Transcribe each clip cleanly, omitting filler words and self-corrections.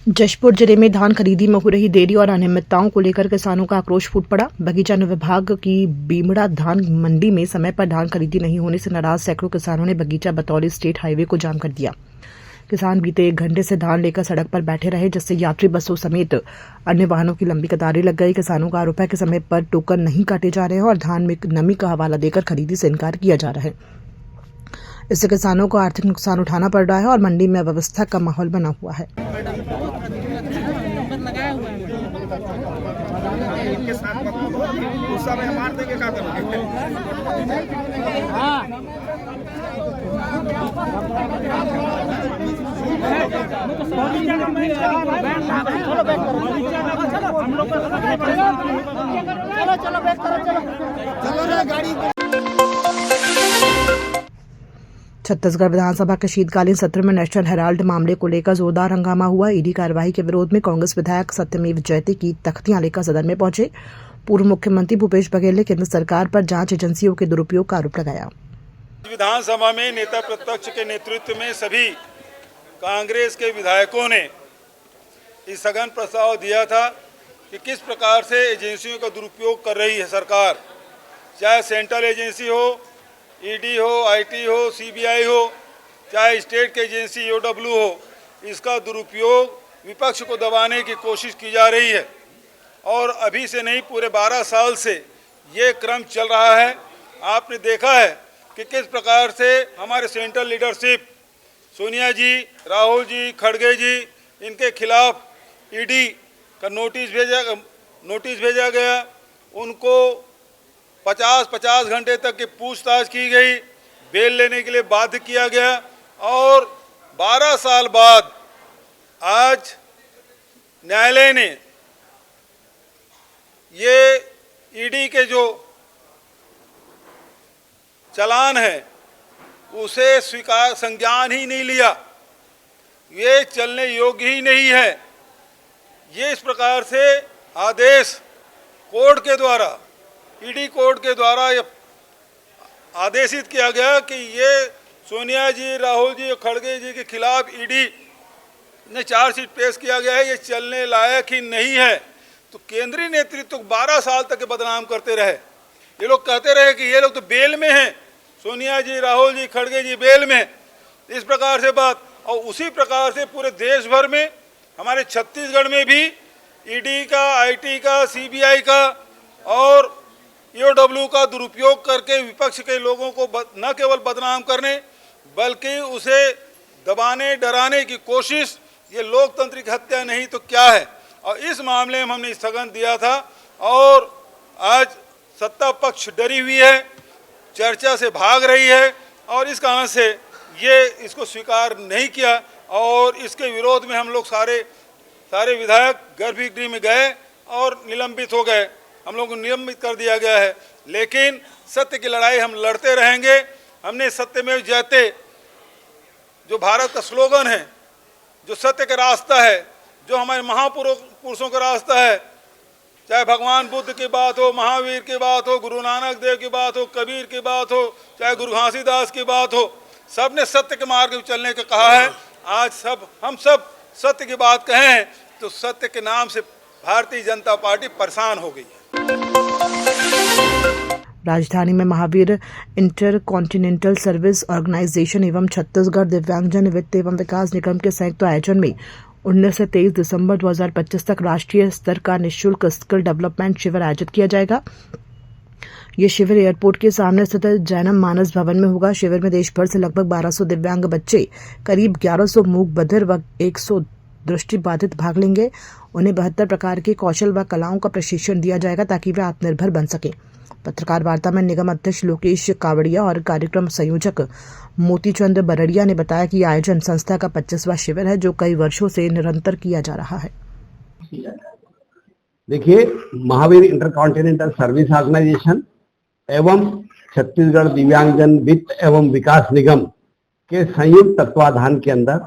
जशपुर जिले में धान खरीदी में हो रही देरी और अनियमितताओं को लेकर किसानों का आक्रोश फूट पड़ा। बगीचा विभाग की बीमड़ा धान मंडी में समय पर धान खरीदी नहीं होने से नाराज सैकड़ों किसानों ने बगीचा बतौली स्टेट हाईवे को जाम कर दिया। किसान बीते 1 घंटे से धान लेकर सड़क पर बैठे रहे, जिससे यात्री बसों समेत अन्य वाहनों की लंबी कतारें लग गई। किसानों का आरोप है कि समय पर टोकन नहीं काटे जा रहे हैं और धान में नमी का हवाला देकर खरीदी से इनकार किया जा रहा है। इससे किसानों को आर्थिक नुकसान उठाना पड़ रहा है और मंडी में अव्यवस्था का माहौल बना हुआ है। छत्तीसगढ़ विधानसभा के शीतकालीन सत्र में नेशनल हेराल्ड मामले को लेकर जोरदार हंगामा हुआ। ईडी कार्रवाई के विरोध में कांग्रेस विधायक सत्यमेव जयते की तख्तियां लेकर सदन में पहुंचे। पूर्व मुख्यमंत्री भूपेश बघेल ने केंद्र सरकार पर जांच एजेंसियों के दुरुपयोग का आरोप लगाया। विधानसभा में नेता प्रतिपक्ष के नेतृत्व में सभी कांग्रेस के विधायकों ने इस स्थगन प्रस्ताव दिया था कि किस प्रकार से एजेंसियों का दुरुपयोग कर रही है सरकार, चाहे सेंट्रल एजेंसी हो, ईडी हो, आईटी हो, सीबीआई हो, चाहे स्टेट की एजेंसी ईओडब्ल्यू हो, इसका दुरुपयोग विपक्ष को दबाने की कोशिश की जा रही है। और अभी से नहीं, पूरे 12 साल से ये क्रम चल रहा है। आपने देखा है कि किस प्रकार से हमारे सेंट्रल लीडरशिप सोनिया जी, राहुल जी, खड़गे जी, इनके खिलाफ ईडी का नोटिस भेजा गया। उनको 50 घंटे तक की पूछताछ की गई, बेल लेने के लिए बाध्य किया गया और 12 साल बाद आज न्यायालय ने ये ईडी के जो चालान है उसे स्वीकार संज्ञान ही नहीं लिया, ये चलने योग्य ही नहीं है। ये इस प्रकार से आदेश कोर्ट के द्वारा, ईडी कोर्ट के द्वारा आदेशित किया गया कि ये सोनिया जी, राहुल जी और खड़गे जी के खिलाफ ईडी ने चार्जशीट पेश किया गया है, ये चलने लायक ही नहीं है। तो केंद्रीय नेतृत्व 12 साल तक बदनाम करते रहे। ये लोग कहते रहे कि ये लोग तो बेल में हैं, सोनिया जी, राहुल जी, खड़गे जी बेल में, इस प्रकार से बात। और उसी प्रकार से पूरे देश भर में, हमारे छत्तीसगढ़ में भी ईडी का, आईटी का, सीबीआई का और ईओडब्ल्यू का दुरुपयोग करके विपक्ष के लोगों को न केवल बदनाम करने बल्कि उसे दबाने, डराने की कोशिश, ये लोकतंत्र की हत्या नहीं तो क्या है। और इस मामले में हमने स्थगन दिया था और आज सत्ता पक्ष डरी हुई है, चर्चा से भाग रही है और इस कारण से ये इसको स्वीकार नहीं किया और इसके विरोध में हम लोग सारे विधायक गर्भगृह में गए और निलंबित हो गए। हम लोग को निलंबित कर दिया गया है, लेकिन सत्य की लड़ाई हम लड़ते रहेंगे। हमने सत्यमेव जयते जो भारत का स्लोगन है, जो सत्य का रास्ता है, जो हमारे महापुरुषों का रास्ता है, चाहे भगवान बुद्ध की बात हो, महावीर की बात हो, गुरु नानक देव की बात हो, कबीर की बात हो, चाहे गुरु घासीदास की बात हो, सब ने सत्य के मार्ग में चलने का कहा है। आज हम सब सत्य की बात कहें हैं तो सत्य के नाम से भारतीय जनता पार्टी परेशान हो गई है। राजधानी में Mahavir intercontinental service organisation एवं छत्तीसगढ़ दिव्यांगजन वित्त एवं विकास निगम के संयुक्त आयोजन में 19 से 23 दिसंबर 2025 तक राष्ट्रीय स्तर का निःशुल्क स्किल डेवलपमेंट शिविर आयोजित किया जाएगा। ये शिविर एयरपोर्ट के सामने स्थित जैनम मानस भवन में होगा। शिविर में देश भर से लगभग 1200 दिव्यांग बच्चे, करीब 1100 मूक बधिर व 100 दृष्टिबाधित भाग लेंगे। उन्हें 72 प्रकार के कौशल व कलाओं का प्रशिक्षण दिया जाएगा ताकि वे आत्मनिर्भर बन सके। पत्रकार वार्ता में निगम अध्यक्ष लोकेश कावड़िया और कार्यक्रम संयोजक मोतीचंद बरड़िया ने बताया कि आयोजन संस्था का 25वां शिविर है जो कई वर्षों से निरंतर किया जा रहा है। देखिए, महावीर इंटरकॉन्टिनेंटल सर्विस ऑर्गेनाइजेशन एवं छत्तीसगढ़ दिव्यांगजन वित्त एवं विकास निगम के संयुक्त तत्वाधान के अंदर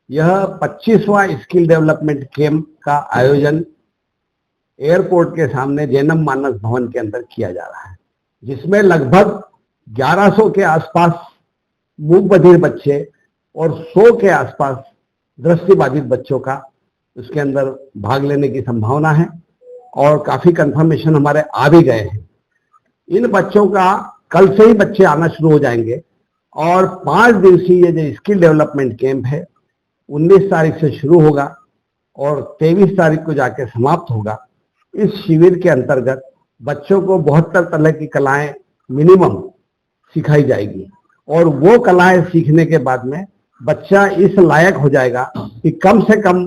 यह 25वां स्किल डेवलपमेंट कैंप का आयोजन एयरपोर्ट के सामने जैनम मानस भवन के अंदर किया जा रहा है, जिसमें लगभग 1100 के आसपास मूक बधिर बच्चे और 100 के आसपास दृष्टिबाधित बच्चों का उसके अंदर भाग लेने की संभावना है और काफी कंफर्मेशन हमारे आ भी गए हैं। इन बच्चों का कल से ही बच्चे आना शुरू हो जाएंगे और 5 दिवसीय ये जो स्किल डेवलपमेंट कैंप है 19 तारीख से शुरू होगा और 23 तारीख को जाके समाप्त होगा। इस शिविर के अंतर्गत बच्चों को 72 तरह की कलाएं मिनिमम सिखाई जाएगी और वो कलाएं सीखने के बाद में बच्चा इस लायक हो जाएगा कि कम से कम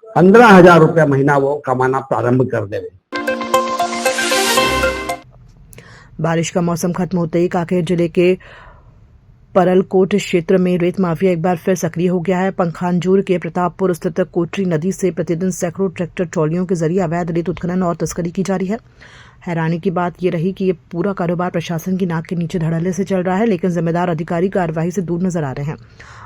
15,000 रुपया महीना वो कमाना प्रारंभ कर देवे। बारिश का मौसम खत्म होते ही कांकेर जिले के परलकोट क्षेत्र में रेत माफिया एक बार फिर सक्रिय हो गया है। पंखानजूर के प्रतापपुर स्थित कोटरी नदी से प्रतिदिन सैकड़ों ट्रैक्टर ट्रॉलियों के जरिए अवैध रेत उत्खनन और तस्करी की जा रही है। हैरानी की बात यह रही कि ये पूरा कारोबार प्रशासन की नाक के नीचे धड़ल्ले से चल रहा है, लेकिन जिम्मेदार अधिकारी कार्रवाई से दूर नजर आ रहे हैं।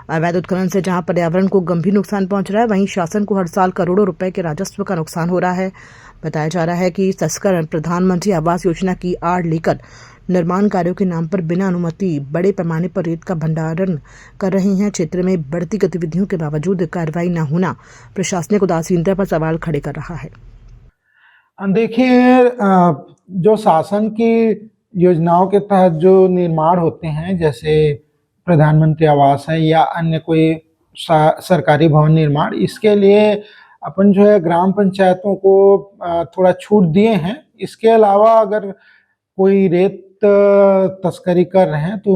अवैध उत्खनन से जहां पर्यावरण को गंभीर नुकसान पहुंच रहा है, वहीं शासन को हर साल करोड़ों रुपए के राजस्व का नुकसान हो रहा है। बताया जा रहा है कि तस्कर प्रधानमंत्री आवास योजना की आड़ लेकर निर्माण कार्यों के नाम पर बिना अनुमति बड़े पैमाने पर रेत का भंडारण कर रहे हैं। क्षेत्र में बढ़ती गतिविधियों के बावजूद कार्रवाई न होना प्रशासनिक उदासीनता पर सवाल खड़े कर रहा है। देखिए, जो शासन की योजनाओं के तहत जो निर्माण होते हैं, जैसे प्रधानमंत्री आवास है या अन्य कोई सरकारी भवन निर्माण, इसके लिए अपन जो है ग्राम पंचायतों को थोड़ा छूट दिए हैं। इसके अलावा अगर कोई रेत तस्करी कर रहे हैं तो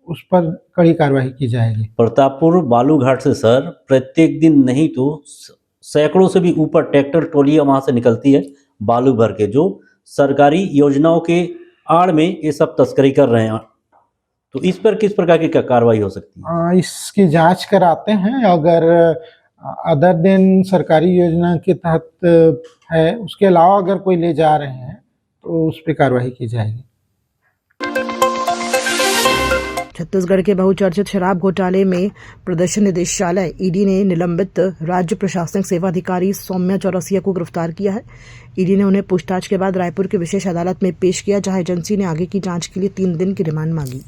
उस पर कड़ी कार्रवाई की जाएगी। प्रतापपुर बालूघाट से सर प्रत्येक दिन नहीं तो सैकड़ों से भी ऊपर ट्रैक्टर ट्रॉलियां वहां से निकलती है बालू भर के, जो सरकारी योजनाओं के आड़ में ये सब तस्करी कर रहे हैं। तो इस पर किस प्रकार की कार्रवाई हो सकती है? इसकी जांच कराते हैं। अगर अदर दिन सरकारी योजना के तहत है, उसके अलावा अगर कोई ले जा रहे हैं तो उस पर कार्रवाई की जाएगी। छत्तीसगढ़ के बहुचर्चित शराब घोटाले में प्रदर्शन निदेशालय ईडी ने निलंबित राज्य प्रशासनिक सेवा अधिकारी सौम्या चौरसिया को गिरफ्तार किया है। ईडी ने उन्हें पूछताछ के बाद रायपुर की विशेष अदालत में पेश किया, जहां एजेंसी ने आगे की जांच के लिए 3 दिन की रिमांड मांगी।